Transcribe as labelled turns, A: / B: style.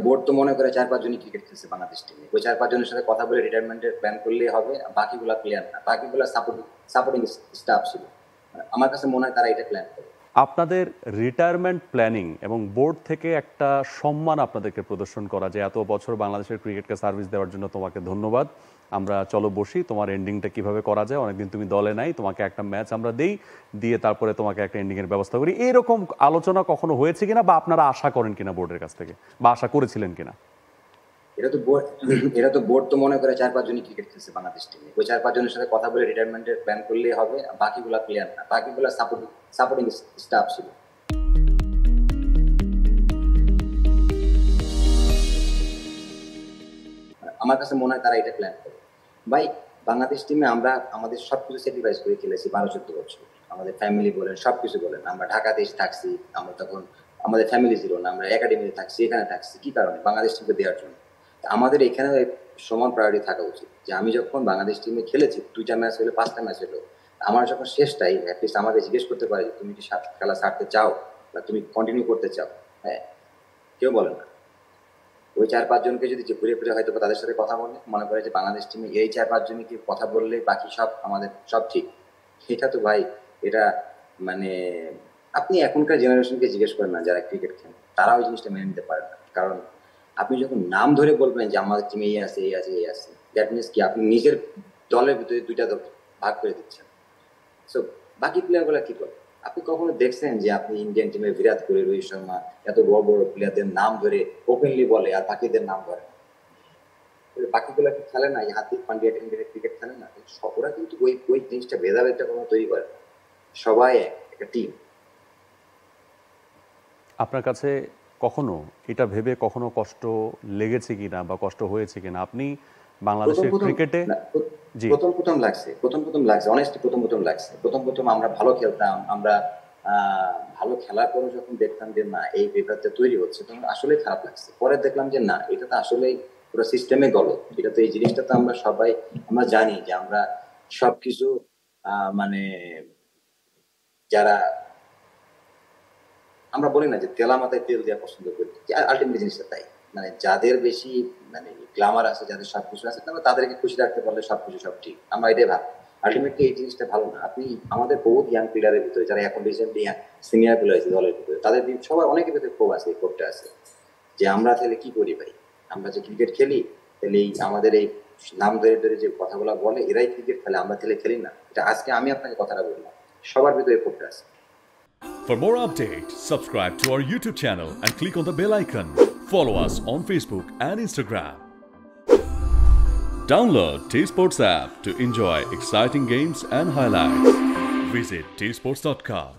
A: Board তো মনে করে ৪-৫ জনই ক্রিকেট খেলছে বাংলাদেশ টিমে। ওই ৪-৫ জনের সাথে কথা বলে রিটায়ারমেন্টের প্ল্যান করলেই হবে। বাকিগুলা প্লেয়ার না। বাকিগুলা সাপোর্টিং স্টাফ ছিল। আমার কাছে মনে হয় তারা এটা প্ল্যান করে।
B: আপনাদের রিটায়ারমেন্ট প্ল্যানিং এবং বোর্ড থেকে একটা সম্মান আপনাদেরকে প্রদর্শন করা যে এত বছর বাংলাদেশের ক্রিকেটকে সার্ভিস দেওয়ার জন্য তোমাকে ধন্যবাদ। আমরা চলো বসি, তোমার এন্ডিংটা কিভাবে করা যায়, অনেকদিন তুমি দলে নাই, তোমাকে একটা ম্যাচ আমরা দিয়ে তারপরে তোমাকে একটা এন্ডিংয়ের ব্যবস্থা করি। এরকম আলোচনা কখনো হয়েছে কিনা বা আপনারা আশা করেন কিনা বোর্ডের কাছ থেকে, বা আশা করেছিলেন কিনা?
A: এটা তো বোর্ড তো মনে করে ৪-৫ জনই ক্রিকেট খেলছে বাংলাদেশ টিমে। ওই ৪-৫ জনের সাথে কথা বলে রিটায়ারমেন্টের প্ল্যান করলেই হবে। বাকিগুলা প্লেয়ার না। বাকিগুলা সাপোর্টিং স্টাফ ছিল। আমার কাছে মনে হয় তারা এটা প্ল্যান করে। ভাই, বাংলাদেশ টিমে আমরা আমাদের সবকিছু স্যাক্রিফাইস করে খেলেছি ১২-১৪ বছর। আমাদের ফ্যামিলি বলেন, সবকিছু বলেন। আমরা ঢাকাতে থাকছি, আমরা তখন আমাদের ফ্যামিলি ছিল না, আমরা একাডেমিতে থাকছি, এখানে থাকছি। কি কারণে? বাংলাদেশ টিমকে দেওয়ার জন্য। আমাদের এখানে সমান প্রায়োরিটি থাকা উচিত যে আমি যখন বাংলাদেশ টিমে খেলেছি, 2টা ম্যাচ হলো, 5টা ম্যাচ হলো, আমার যখন শেষ টাইম অ্যাটলিস্ট আমাকে জিজ্ঞেস করতে পারে তুমি কি খেলা ছাড়তে চাও বা তুমি কন্টিনিউ করতে চাও। হ্যাঁ, কেউ বলে না। ওই ৪-৫ জনকে যদি ঘুরে ফিরে হয়তো তাদের সাথে কথা বলে মনে করে যে বাংলাদেশ টিমে এই 4-5 জনকে কথা বললে বাকি সব আমাদের সব ঠিক। এটা তো ভাই, এটা মানে আপনি এখনকার জেনারেশনকে জিজ্ঞেস করেন না যারা ক্রিকেট খেলেন, তারা ওই জিনিসটা মেনে নিতে পারে না। কারণ আপনি যখন নাম ধরে বলবেন যে আমাদের টিমে এই আছে, এই আছে, এই আছে, দ্যাট মিনস কি আপনি নিজের দলের ভিতরে 2টা দল ভাগ করে দিচ্ছেন। সো বাকি প্লেয়ারগুলো কি করে? আপনি কখনো দেখছেন যে আপনি ইন্ডিয়ান টিমে বিরাট কোহলি, রোহিত শর্মা এত বড় বড় প্লেয়ারদের নাম ধরে ওপেনলি বলে আর বাকিদের নাম ধরে? বাকিগুলো কি খেলে না? হার্দিক পান্ডিয়া ক্রিকেট খেলে না? ওরা কিন্তু ওই জিনিসটা ভেদাভেদটা কোনো তৈরি করে না। সবাই একটা টিম।
B: আপনার কাছে কখনো এটা ভেবে কখনো কষ্ট লেগেছে কিনা বা কষ্ট হয়েছে কিনা আপনি বাংলাদেশের ক্রিকেটে? জি,
A: প্রথম লাগছে অনেস্টলি, প্রথম লাগছে। প্রথম আমরা ভালো খেলতাম, আমরা ভালো খেলার পরে যখন দেখতাম যে না এই বিভাগটা তৈরি হচ্ছে, তখন আসলে খারাপ লাগছে। পরে দেখলাম যে না, এটা তো আসলেই পুরো সিস্টেমে গলত। এটা তো এই জিনিসটা তো আমরা জানি যে আমরা সবকিছু মানে যারা আমরা বলি না যে তেলা মাথায় তেল দেওয়া পছন্দ করি, আলটিমেট জিনিসটা তাই। মানে যাদের বেশি মানে গ্ল্যামার আছে, যাদের সবকিছু আছে, তাদেরকে খুশি রাখতে পারলে সবকিছু সব ঠিক। আমরা এটাই ভাবি। আলটিমেটলি এই জিনিসটা ভালো না। আপনি আমাদের বহুত ইয়াং প্লেয়ারের ভিতরে যারা এখন রিসেন্টলি সিনিয়র প্লেয়ার আছে দলের ভিতরে, তাদের সবাই অনেকের ভিতরে ক্ষোভ আছে, এই ক্ষোভটা আছে যে আমরা তাহলে কি করি ভাই, আমরা যে ক্রিকেট খেলি তাহলে আমাদের এই নাম ধরে ধরে যে কথাগুলো বলে এরাই ক্রিকেট খেলে, আমরা তাহলে খেলি না। এটা আজকে আমি আপনাকে কথাটা বললাম, সবার ভিতরে ক্ষোভটা আছে।
C: For more updates, subscribe to our YouTube channel and click on the bell icon. Follow us on Facebook and Instagram. Download T-Sports app to enjoy exciting games and highlights. Visit tsports.com.